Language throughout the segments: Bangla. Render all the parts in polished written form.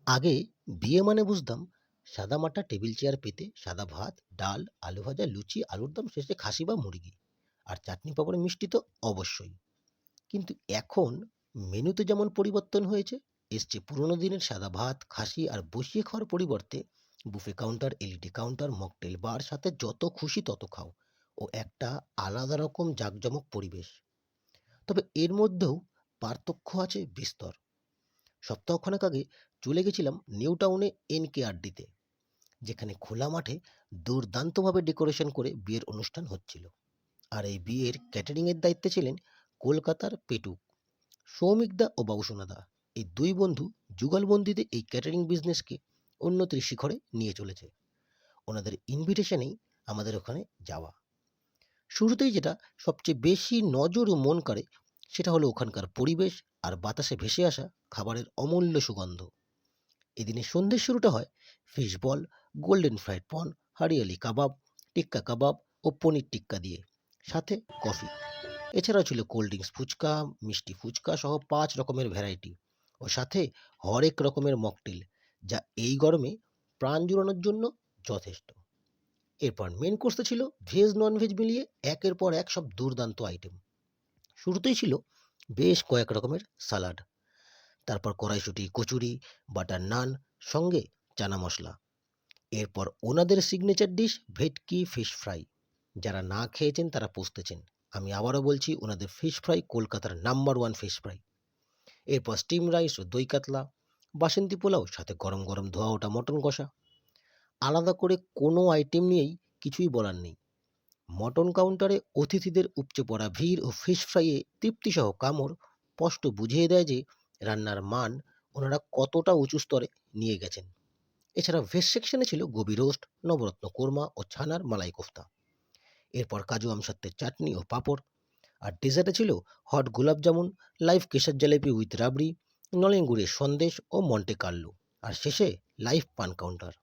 আগে বিয়ে মানে বুঝতাম সাদামাটা টেবিল চেয়ার পেতে সাদা ভাত, ডাল, আলু ভাজা, লুচি, আলুর দম, শেষে খাসি বা মুরগি। আর চাটনি, পাঁপড়, মিষ্টি তো অবশ্যই। কিন্তু এখন মেনুতে যেমন পরিবর্তন হয়েছে, এসছে পুরোনো দিনের সাদা ভাত, খাসি আর বসিয়ে খাওয়ার পরিবর্তে buffet counter, LED counter, mocktail bar, সাথে যত খুশি তত খাও ও একটা আলাদা রকম জাঁকজমক পরিবেশ। তবে এর মধ্যেও পার্থক্য আছে বিস্তর। সপ্তাহখানেক আগে চলে গেছিলাম নিউ টাউনে এনকেআরডিতে, যেখানে খোলা মাঠে দুর্দান্তভাবে ডেকোরেশন করে বিয়ের অনুষ্ঠান হচ্ছিল। আর এই বিয়ের ক্যাটারিংয়ের দায়িত্বে ছিলেন কলকাতার পেটুক, সৌমিকদা ও বাবুসোনাদা। এই দুই বন্ধু যুগলবন্দিতে এই ক্যাটারিং বিজনেসকে উন্নতির শিখরে নিয়ে চলেছে। ওনাদের ইনভিটেশনেই আমাদের ওখানে যাওয়া। শুরুতেই যেটা সবচেয়ে বেশি নজর ও মন কাড়ে সেটা হলো ওখানকার পরিবেশ আর বাতাসে ভেসে আসা খাবারের অমূল্য সুগন্ধ। এদিনের সন্ধ্যের শুরুটা হয় ফিশ বল, গোল্ডেন ফ্রাইড পন, হরিয়ালি কাবাব, টিক্কা কাবাব ও পনির টিক্কা দিয়ে, সাথে কফি। এছাড়াও ছিল কোল্ড ড্রিঙ্কস, ফুচকা, মিষ্টি ফুচকা সহ 5 রকমের ভ্যারাইটি, ও সাথে হরেক রকমের মকটেল, যা এই গরমে প্রাণ জুড়ানোর জন্য যথেষ্ট। এরপর মেন কোর্সে ছিল ভেজ নন ভেজ মিলিয়ে একের পর এক সব দুর্দান্ত আইটেম। শুরুতেই ছিল বেশ কয়েক রকমের সালাড, তারপর কড়াইশুঁটি, কচুরি, বাটার নান, সঙ্গে চানা মশলা। এরপর ওনাদের সিগনেচার ডিশ ভেটকি ফিশ ফ্রাই। যারা না খেয়েছেন তারা পস্তেছেন। আমি আবারও বলছি, ওনাদের ফিশ ফ্রাই কলকাতার নাম্বার 1 ফিশ ফ্রাই। এরপর স্টিম রাইস ও দই কাতলা, বাসন্তী পোলাও, সাথে গরম গরম ধোয়া ওঠা মটন কষা। আলাদা করে কোনো আইটেম নিয়েই কিছুই বলার নেই। মটন কাউন্টারে অতিথিদের উপচে পড়া ভিড় ও ফিশ ফ্রাইয়ে তৃপ্তিসহ কামড় স্পষ্ট বুঝিয়ে দেয় যে রান্নার মান ওনারা কতটা উঁচু স্তরে নিয়ে গেছেন। এছাড়া ভেজ সেকশনে ছিল গোবি রোস্ট, নবরত্ন কোরমা ও ছানার মালাই কোফতা। এরপর কাজু আমসত্ত্বের চাটনি ও পাঁপড়। আর ডেজার্টে ছিল হট গোলাপ জামুন, লাইভ কেশর জালেবি উইথ রাবড়ি, নলেন গুড়ের সন্দেশ ও মন্টে কার্লো। আর শেষে লাইভ পান কাউন্টার।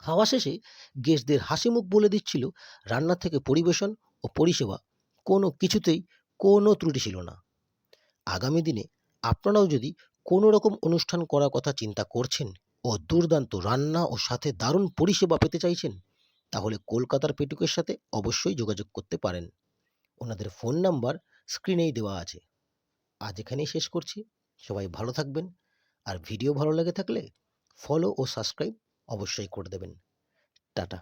খাওয়া শেষে গেস্টদের হাসি মুখ বলে দিচ্ছিল রান্না থেকে পরিবেশন ও পরিষেবা কোনো কিছুতেই কোনো ত্রুটি ছিল না। আগামী দিনে আপনারাও যদি কোনো রকম অনুষ্ঠান করার কথা চিন্তা করছেন ও দুর্দান্ত রান্না ও সাথে দারুণ পরিষেবা পেতে চাইছেন, তাহলে কলকাতার পেটুকের সাথে অবশ্যই যোগাযোগ করতে পারেন। ওনাদের ফোন নাম্বার স্ক্রিনেই দেওয়া আছে। আজ এখানেই শেষ করছি। সবাই ভালো থাকবেন। আর ভিডিও ভালো লেগে থাকলে ফলো ও সাবস্ক্রাইব অবশ্যই করে দেবেন। টাটা।